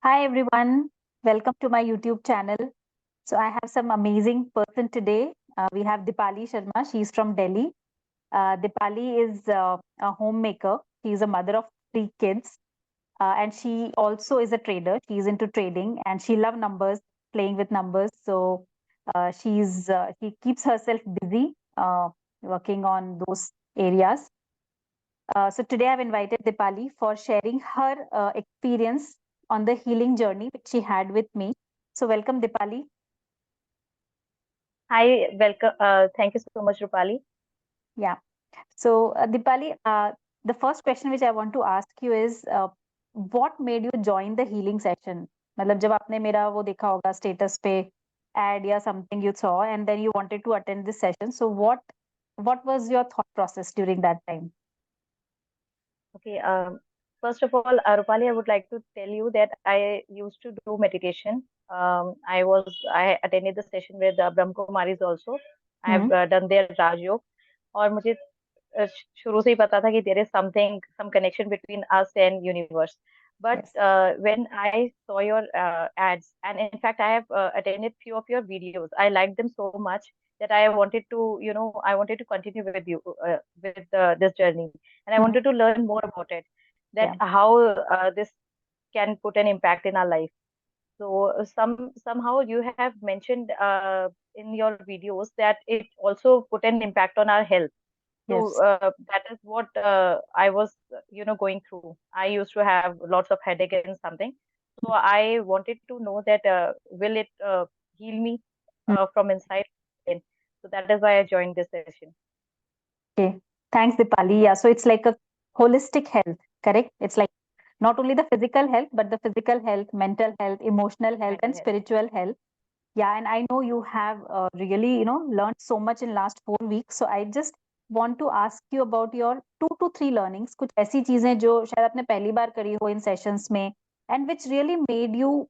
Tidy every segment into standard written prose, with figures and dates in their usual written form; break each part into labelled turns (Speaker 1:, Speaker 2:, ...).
Speaker 1: Hi everyone, welcome to my YouTube channel. So I have some amazing person today. We have Dipali Sharma. She's from Delhi. Dipali is a homemaker. She's a mother of three kids, and she also is a trader. She's into trading, and she loves numbers, playing with numbers. So she keeps herself busy working on those areas. So today I've invited Dipali for sharing her experience on the healing journey which she had with me. So welcome, Dipali.
Speaker 2: Hi, welcome. Thank you so much, Rupali.
Speaker 1: Yeah. So Dipali, the first question which I want to ask you is, what made you join the healing session? मतलब जब आपने मेरा वो देखा होगा status पे ad या something you saw and then you wanted to attend this session. So what was your thought process during that time?
Speaker 2: Okay. First of all, Rupali, I would like to tell you that I used to do meditation. I attended the session with Brahm Kumaris also. I have
Speaker 1: Hmm.
Speaker 2: done their Raj Yog. और मुझे शुरू से ही पता था कि there is some connection between us and universe. But
Speaker 1: Yes.
Speaker 2: when I saw your ads, and in fact, I have attended few of your videos. I liked them so much that I wanted to, I wanted to continue with you with this journey, and I
Speaker 1: Mhm.
Speaker 2: wanted to learn more about it. That
Speaker 1: Yeah.
Speaker 2: how this can put an impact in our life. So somehow you have mentioned in your videos that it also put an impact on our health. So
Speaker 1: Yes.
Speaker 2: that is what I was, going through. I used to have lots of headache and something. So I wanted to know that will it heal me from inside in. So that is why I joined this session.
Speaker 1: Okay. Thanks, Dipali. Yeah. So it's like a holistic health, correct? It's like not only the physical health, but the physical health, mental health, emotional health,
Speaker 2: Mental
Speaker 1: and
Speaker 2: health.
Speaker 1: spiritual health. Yeah. And I know you have really, learned so much in last 4 weeks. So I just want to ask you about your 2 to 3 learnings. कुछ ऐसी चीजें जो शायद आपने पहली बार करी हो in sessions में, and which really made you,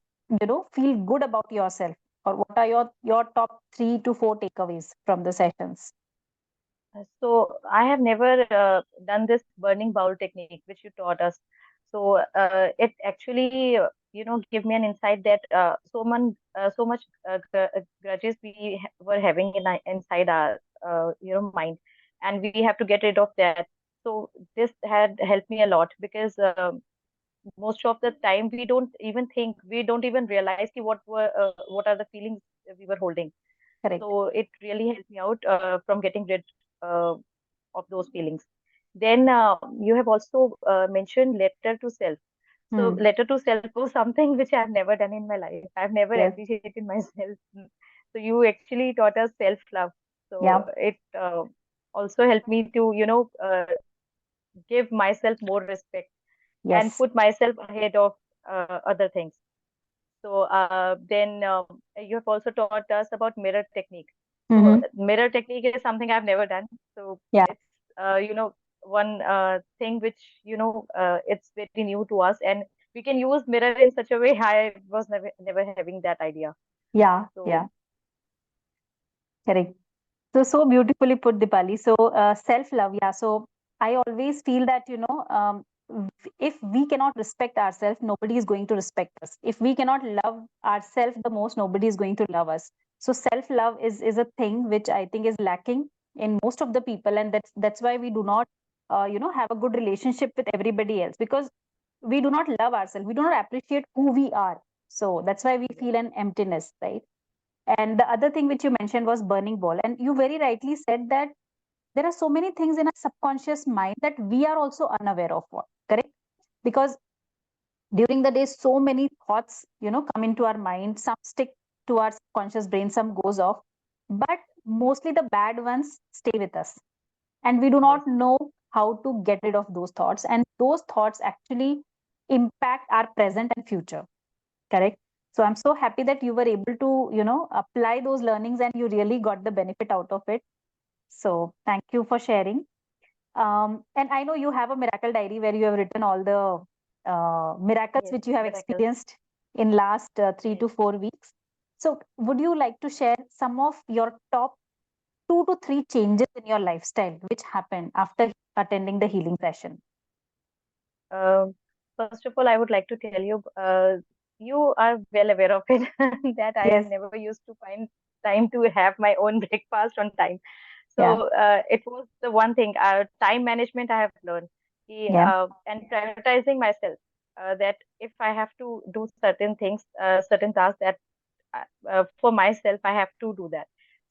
Speaker 1: feel good about yourself. Or what are your top 3 to 4 takeaways from the sessions?
Speaker 2: So I have never done this burning bowl technique which you taught us. So it actually, give me an insight that so much grudges were having inside our, mind, and we have to get rid of that. So this had helped me a lot because most of the time we don't even realize ki what are the feelings we were holding.
Speaker 1: Correct.
Speaker 2: So it really helped me out from getting rid uh, of those feelings. Then you have also mentioned letter to self. So
Speaker 1: Hmm.
Speaker 2: letter to self was something which I've never done in my life. I've never
Speaker 1: Yes.
Speaker 2: appreciated myself. So you actually taught us self love.
Speaker 1: Yeah.
Speaker 2: So it also helped me to give myself more respect and
Speaker 1: Yes.
Speaker 2: put myself ahead of other things. So then you have also taught us about mirror technique. So
Speaker 1: Mm-hmm.
Speaker 2: mirror technique is something I've never done. So
Speaker 1: Yeah.
Speaker 2: it's one thing which it's very new to us, and we can use mirror in such a way. I was never having that idea.
Speaker 1: Yeah. Yeah.
Speaker 2: So
Speaker 1: Correct. So beautifully put, Dipali. So self-love. Yeah. So I always feel that, if we cannot respect ourselves, nobody is going to respect us. If we cannot love ourselves the most, nobody is going to love us. So self-love is a thing which I think is lacking in most of the people, and that's why we do not, have a good relationship with everybody else, because we do not love ourselves. We do not appreciate who we are. So that's why we
Speaker 2: yes,
Speaker 1: feel an emptiness, right? And the other thing which you mentioned was burning ball. And you very rightly said that there are so many things in our subconscious mind that we are also unaware of what, correct? Because during the day, so many thoughts, come into our mind. Some stick to our subconscious brain, some goes off. But mostly the bad ones stay with us. And we do
Speaker 2: yes,
Speaker 1: not know how to get rid of those thoughts. And those thoughts actually impact our present and future. Correct. So I'm so happy that you were able to, apply those learnings and you really got the benefit out of it. So thank you for sharing. And I know you have a miracle diary where you have written all the miracles
Speaker 2: yes,
Speaker 1: which you have
Speaker 2: miracles.
Speaker 1: experienced in last three
Speaker 2: Yes.
Speaker 1: to 4 weeks. So would you like to share some of your top 2 to 3 changes in your lifestyle which happened after attending the healing session?
Speaker 2: First of all, I would like to tell you. you are well aware of it that I
Speaker 1: Yes.
Speaker 2: never used to find time to have my own breakfast on time.
Speaker 1: Yeah.
Speaker 2: So it was the one thing, time management I have learned,
Speaker 1: Yeah.
Speaker 2: and prioritizing myself. That if I have to do certain things, certain tasks that for myself, I have to do that.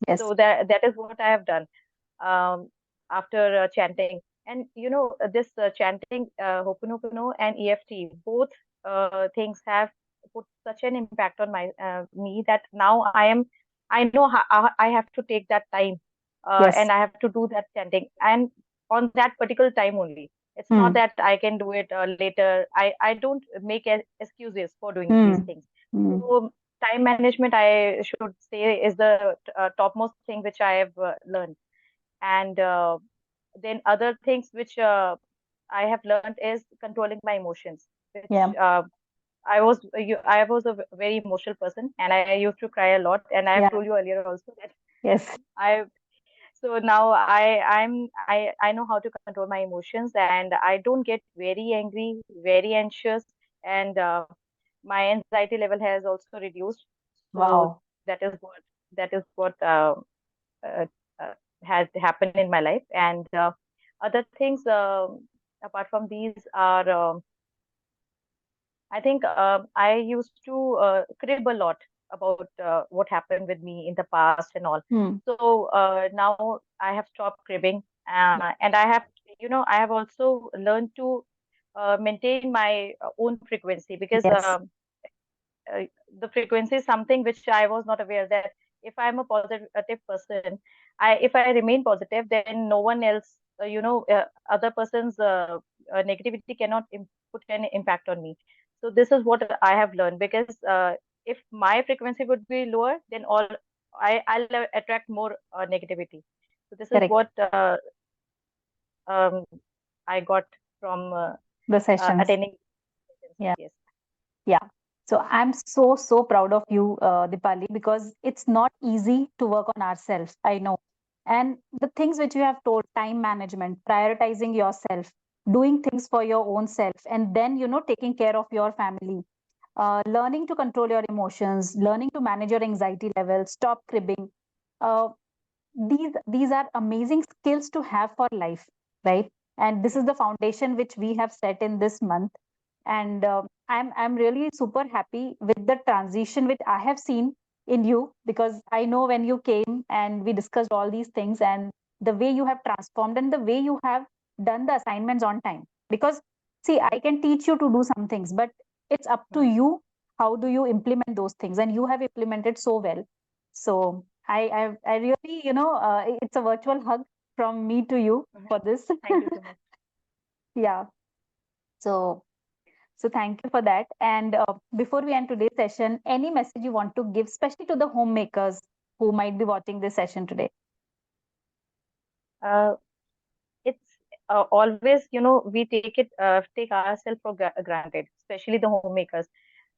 Speaker 1: Yes.
Speaker 2: So that is what I have done um, after chanting. And this chanting, Ho'oponopono and EFT, both things have put such an impact on me that now I know how I have to take that time,
Speaker 1: Yes.
Speaker 2: and I have to do that chanting, and on that particular time only. It's not
Speaker 1: Hmm.
Speaker 2: that I can do it later. I don't make excuses for doing these
Speaker 1: Hmm.
Speaker 2: things.
Speaker 1: Hmm.
Speaker 2: So time management, I should say, is the topmost thing which I have learned. And then other things which I have learned is controlling my emotions, which
Speaker 1: Yeah.
Speaker 2: I was a very emotional person, and I used to cry a lot. And I have
Speaker 1: Yeah.
Speaker 2: told you earlier also that
Speaker 1: Yes.
Speaker 2: I so now I know how to control my emotions, and I don't get very angry, very anxious, and my anxiety level has also reduced. So
Speaker 1: Wow.
Speaker 2: that is what uh, uh, has happened in my life. And other things apart from these are, I think I used to crib a lot about what happened with me in the past and all.
Speaker 1: Hmm.
Speaker 2: So now I have stopped cribbing, and I have also learned to maintain my own frequency, because
Speaker 1: Yes.
Speaker 2: uh, the frequency is something which I was not aware that if I'm a positive person, if I remain positive, then no one else, other person's negativity cannot put an impact on me. So this is what I have learned, because if my frequency would be lower, then I'll attract more negativity. So this is
Speaker 1: Correct.
Speaker 2: what um, I got from
Speaker 1: The sessions.
Speaker 2: attending sessions.
Speaker 1: Yeah.
Speaker 2: Yes.
Speaker 1: Yeah. So I'm so, so proud of you, Dipali, because it's not easy to work on ourselves. I know. And the things which you have told, time management, prioritizing yourself, doing things for your own self, and then, taking care of your family, learning to control your emotions, learning to manage your anxiety levels, stop cribbing. Uh, these are amazing skills to have for life, right? And this is the foundation which we have set in this month. And I'm really super happy with the transition which I have seen in you, because I know when you came and we discussed all these things, and the way you have transformed and the way you have done the assignments on time. Because see, I can teach you to do some things, but it's up to
Speaker 2: Hmm.
Speaker 1: you, how do you implement those things, and you have implemented so well. So I really, it's a virtual hug from me to you for this.
Speaker 2: Thank you so much.
Speaker 1: Yeah. So thank you for that. And before we end today's session, any message you want to give, especially to the homemakers who might be watching this session today?
Speaker 2: Uh, it's always, we take ourselves for granted, especially the homemakers,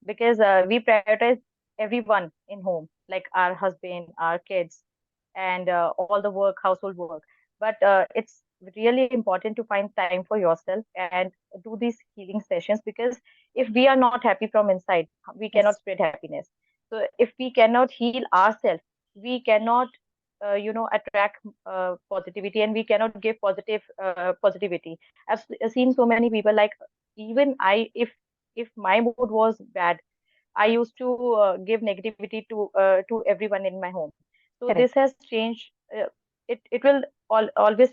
Speaker 2: because we prioritize everyone in home, like our husband, our kids, and all the work, household work. But it's really important to find time for yourself and do these healing sessions, because if we are not happy from inside, we cannot
Speaker 1: Yes,
Speaker 2: spread happiness. So if we cannot heal ourselves, we cannot attract positivity, and we cannot give positivity. I've seen so many people, like, even I, if my mood was bad, I used to give negativity to everyone in my home. So this
Speaker 1: correct.
Speaker 2: has changed. It will always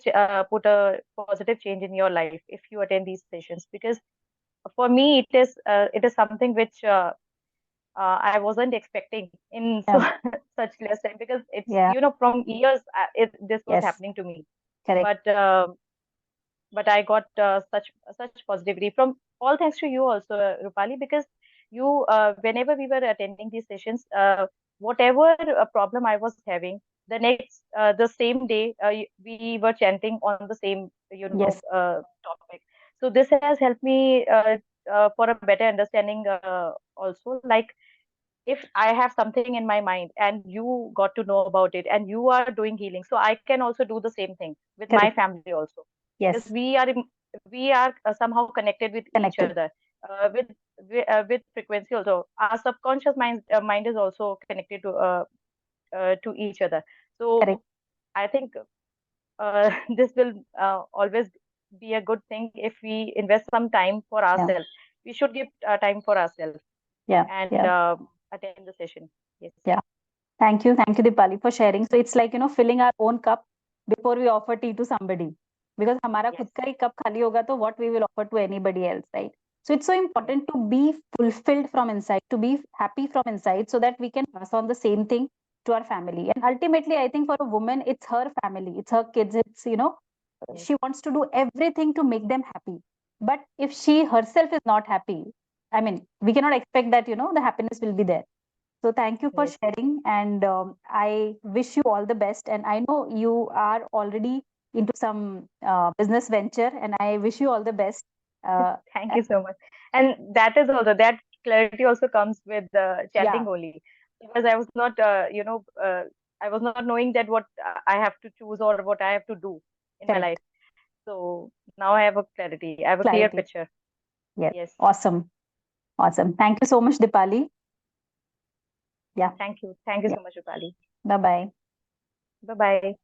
Speaker 2: put a positive change in your life if you attend these sessions, because for me it is something which I wasn't expecting in so
Speaker 1: Yeah,
Speaker 2: such less time, because it's,
Speaker 1: yeah,
Speaker 2: from years this was
Speaker 1: yes,
Speaker 2: happening to me.
Speaker 1: correct.
Speaker 2: But I got such positivity from, all thanks to you also, Rupali, because you, whenever we were attending these sessions, whatever problem I was having, the same day, we were chanting on the same,
Speaker 1: Yes,
Speaker 2: topic. So this has helped me for a better understanding, also, like, if I have something in my mind and you got to know about it and you are doing healing, so I can also do the same thing with my
Speaker 1: correct.
Speaker 2: family also, because
Speaker 1: Yes,
Speaker 2: we are somehow connected with each
Speaker 1: connected.
Speaker 2: other. with frequency also. Our subconscious mind is also connected to each other.
Speaker 1: Correct.
Speaker 2: So I think this will always be a good thing if we invest some time for
Speaker 1: Yeah.
Speaker 2: ourselves. We should give time for ourselves
Speaker 1: Yeah.
Speaker 2: and
Speaker 1: Yeah.
Speaker 2: attend the session. Yes.
Speaker 1: Yeah. Thank you, Dipali, for sharing. So it's like, filling our own cup before we offer tea to somebody. Because हमारा
Speaker 2: Yes.
Speaker 1: खुद का ही cup खाली होगा तो what we will offer to anybody else, right? So it's so
Speaker 2: Yes.
Speaker 1: important to be fulfilled from inside, to be happy from inside, so that we can pass on the same thing to our family. And ultimately, I think for a woman, it's her family, it's her kids,
Speaker 2: Yes.
Speaker 1: she wants to do everything to make them happy. But if she herself is not happy, I mean, we cannot expect that, the happiness will be there. So thank you for
Speaker 2: Yes.
Speaker 1: sharing, and I wish you all the best. And I know you are already into some business venture, and I wish you all the best. Uh,
Speaker 2: Thank you so much. And that is also, that clarity also comes with
Speaker 1: yeah,
Speaker 2: chatting only, because I was not, I was not knowing that what I have to choose or what I have to do in my life.
Speaker 1: correct.
Speaker 2: So now I have a clarity. I have a clear
Speaker 1: Clarity.
Speaker 2: picture.
Speaker 1: Yes.
Speaker 2: Yes.
Speaker 1: Awesome. Awesome. Thank you so much, Dipali. Yeah.
Speaker 2: Thank you. Thank you
Speaker 1: Yeah.
Speaker 2: so much, Rupali.
Speaker 1: Bye bye.
Speaker 2: Bye bye.